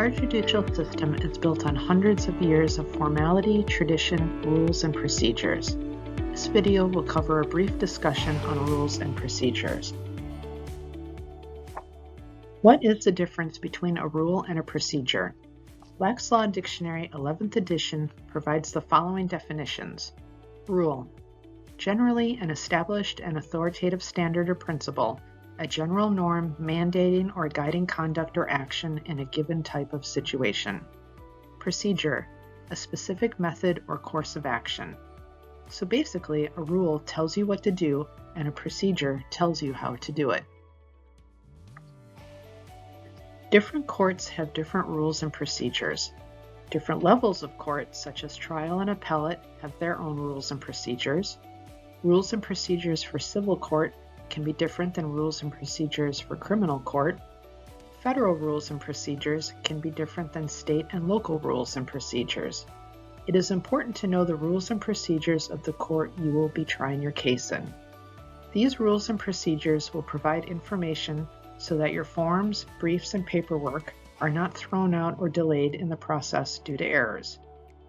Our judicial system is built on hundreds of years of formality, tradition, rules, and procedures. This video will cover a brief discussion on rules and procedures. What is the difference between a rule and a procedure? Black's Law Dictionary 11th edition provides the following definitions. Rule: generally an established and authoritative standard or principle, a general norm mandating or guiding conduct or action in a given type of situation. Procedure: a specific method or course of action. So basically, a rule tells you what to do, and a procedure tells you how to do it. Different courts have different rules and procedures. Different levels of court, such as trial and appellate, have their own rules and procedures. Rules and procedures for civil court can be different than rules and procedures for criminal court. Federal rules and procedures can be different than state and local rules and procedures. It is important to know the rules and procedures of the court you will be trying your case in. These rules and procedures will provide information so that your forms, briefs, and paperwork are not thrown out or delayed in the process due to errors.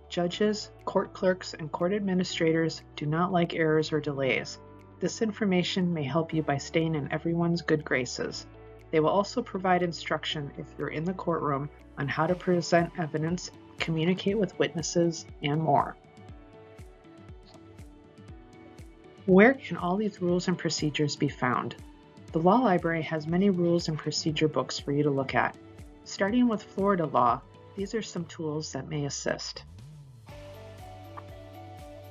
Judges, court clerks, and court administrators do not like errors or delays. This information may help you by staying in everyone's good graces. They will also provide instruction if you're in the courtroom on how to present evidence, communicate with witnesses, and more. Where can all these rules and procedures be found? The Law Library has many rules and procedure books for you to look at. Starting with Florida law, these are some tools that may assist.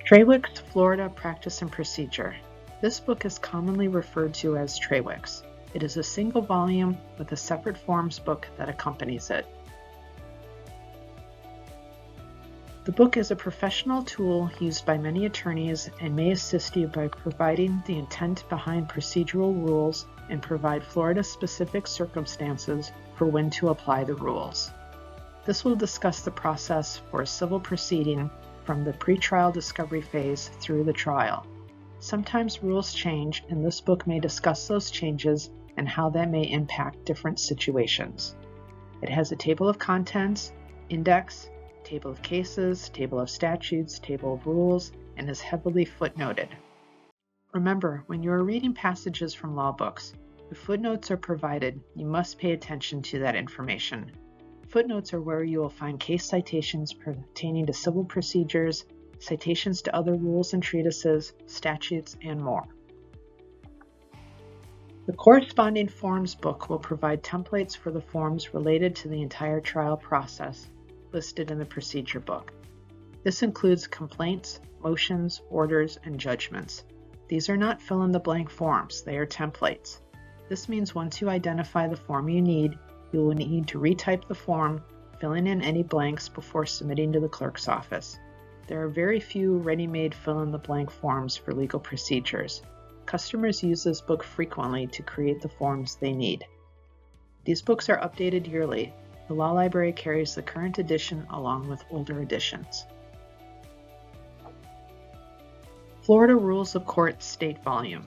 Trawick's Florida Practice and Procedure. This book is commonly referred to as Trawick's. It is a single volume with a separate forms book that accompanies it. The book is a professional tool used by many attorneys and may assist you by providing the intent behind procedural rules and provide Florida-specific circumstances for when to apply the rules. This will discuss the process for a civil proceeding from the pretrial discovery phase through the trial. Sometimes rules change, and this book may discuss those changes and how that may impact different situations. It has a table of contents, index, table of cases, table of statutes, table of rules, and is heavily footnoted. Remember, when you are reading passages from law books, if footnotes are provided, you must pay attention to that information. Footnotes are where you will find case citations pertaining to civil procedures, citations to other rules and treatises, statutes, and more. The corresponding forms book will provide templates for the forms related to the entire trial process listed in the procedure book. This includes complaints, motions, orders, and judgments. These are not fill-in-the-blank forms, they are templates. This means once you identify the form you need, you will need to retype the form, filling in any blanks before submitting to the clerk's office. There are very few ready-made fill-in-the-blank forms for legal procedures. Customers use this book frequently to create the forms they need. These books are updated yearly. The Law Library carries the current edition along with older editions. Florida Rules of Court State Volume.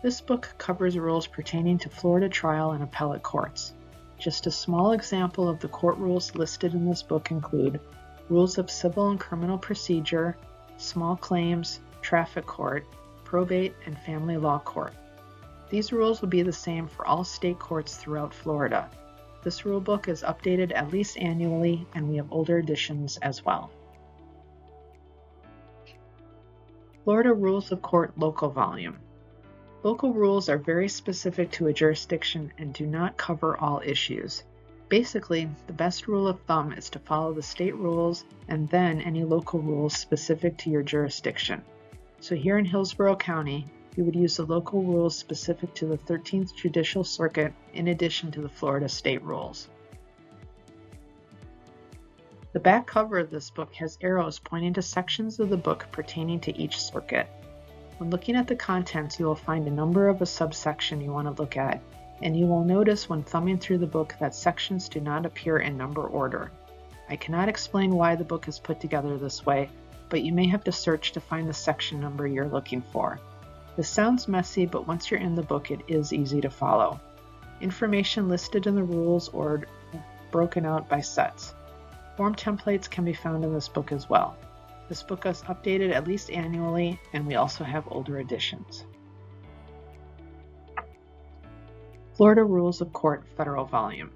This book covers rules pertaining to Florida trial and appellate courts. Just a small example of the court rules listed in this book include rules of civil and criminal procedure, small claims, traffic court, probate, and family law court. These rules will be the same for all state courts throughout Florida. This rule book is updated at least annually, and we have older editions as well. Florida Rules of Court Local Volume. Local rules are very specific to a jurisdiction and do not cover all issues. Basically, the best rule of thumb is to follow the state rules and then any local rules specific to your jurisdiction. So here in Hillsborough County, you would use the local rules specific to the 13th Judicial Circuit in addition to the Florida state rules. The back cover of this book has arrows pointing to sections of the book pertaining to each circuit. When looking at the contents, you will find a number of a subsection you want to look at, and you will notice when thumbing through the book that sections do not appear in number order. I cannot explain why the book is put together this way, but you may have to search to find the section number you're looking for. This sounds messy, but once you're in the book, it is easy to follow. Information listed in the rules broken out by sets. Form templates can be found in this book as well. This book is updated at least annually, and we also have older editions. Florida Rules of Court Federal Volume.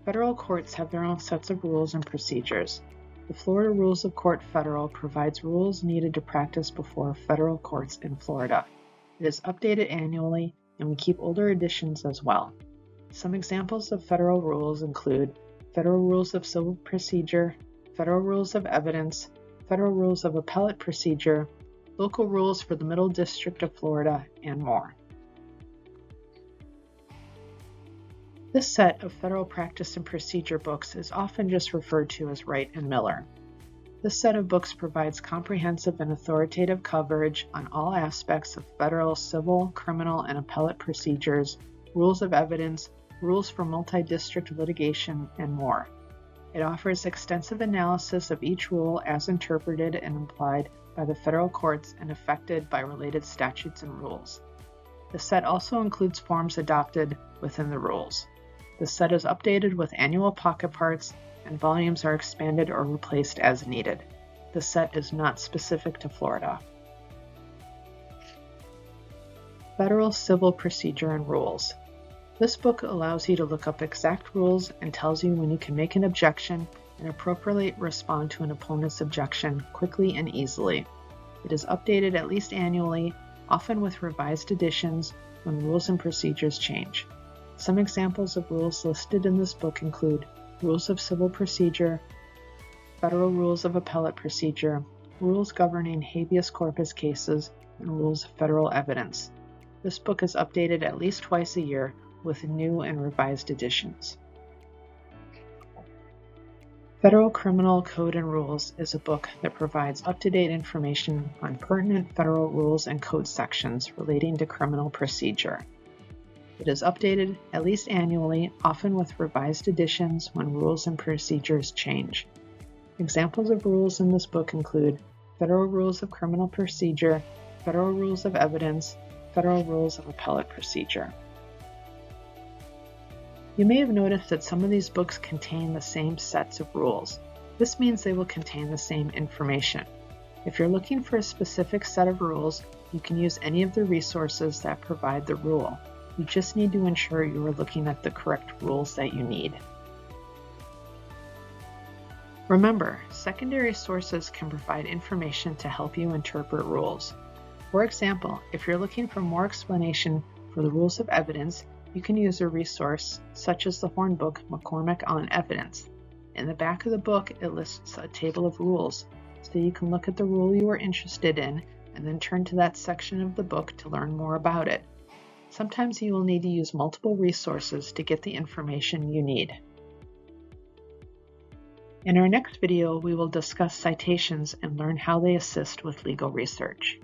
Federal courts have their own sets of rules and procedures. The Florida Rules of Court Federal provides rules needed to practice before federal courts in Florida. It is updated annually, and we keep older editions as well. Some examples of federal rules include Federal Rules of Civil Procedure, Federal Rules of Evidence, Federal Rules of Appellate Procedure, local rules for the Middle District of Florida, and more. This set of federal practice and procedure books is often just referred to as Wright and Miller. This set of books provides comprehensive and authoritative coverage on all aspects of federal civil, criminal, and appellate procedures, rules of evidence, rules for multi-district litigation, and more. It offers extensive analysis of each rule as interpreted and applied by the federal courts and affected by related statutes and rules. The set also includes forms adopted within the rules. The set is updated with annual pocket parts, and volumes are expanded or replaced as needed. The set is not specific to Florida. Federal Civil Procedure and Rules. This book allows you to look up exact rules and tells you when you can make an objection and appropriately respond to an opponent's objection quickly and easily. It is updated at least annually, often with revised editions when rules and procedures change. Some examples of rules listed in this book include Rules of Civil Procedure, Federal Rules of Appellate Procedure, Rules governing habeas corpus cases, and Rules of Federal Evidence. This book is updated at least twice a year with new and revised editions. Federal Criminal Code and Rules is a book that provides up-to-date information on pertinent federal rules and code sections relating to criminal procedure. It is updated at least annually, often with revised editions when rules and procedures change. Examples of rules in this book include Federal Rules of Criminal Procedure, Federal Rules of Evidence, Federal Rules of Appellate Procedure. You may have noticed that some of these books contain the same sets of rules. This means they will contain the same information. If you're looking for a specific set of rules, you can use any of the resources that provide the rule. You just need to ensure you are looking at the correct rules that you need. Remember, secondary sources can provide information to help you interpret rules. For example, if you're looking for more explanation for the rules of evidence, you can use a resource such as the Horn book, McCormick on Evidence. In the back of the book, it lists a table of rules, so you can look at the rule you are interested in and then turn to that section of the book to learn more about it. Sometimes you will need to use multiple resources to get the information you need. In our next video, we will discuss citations and learn how they assist with legal research.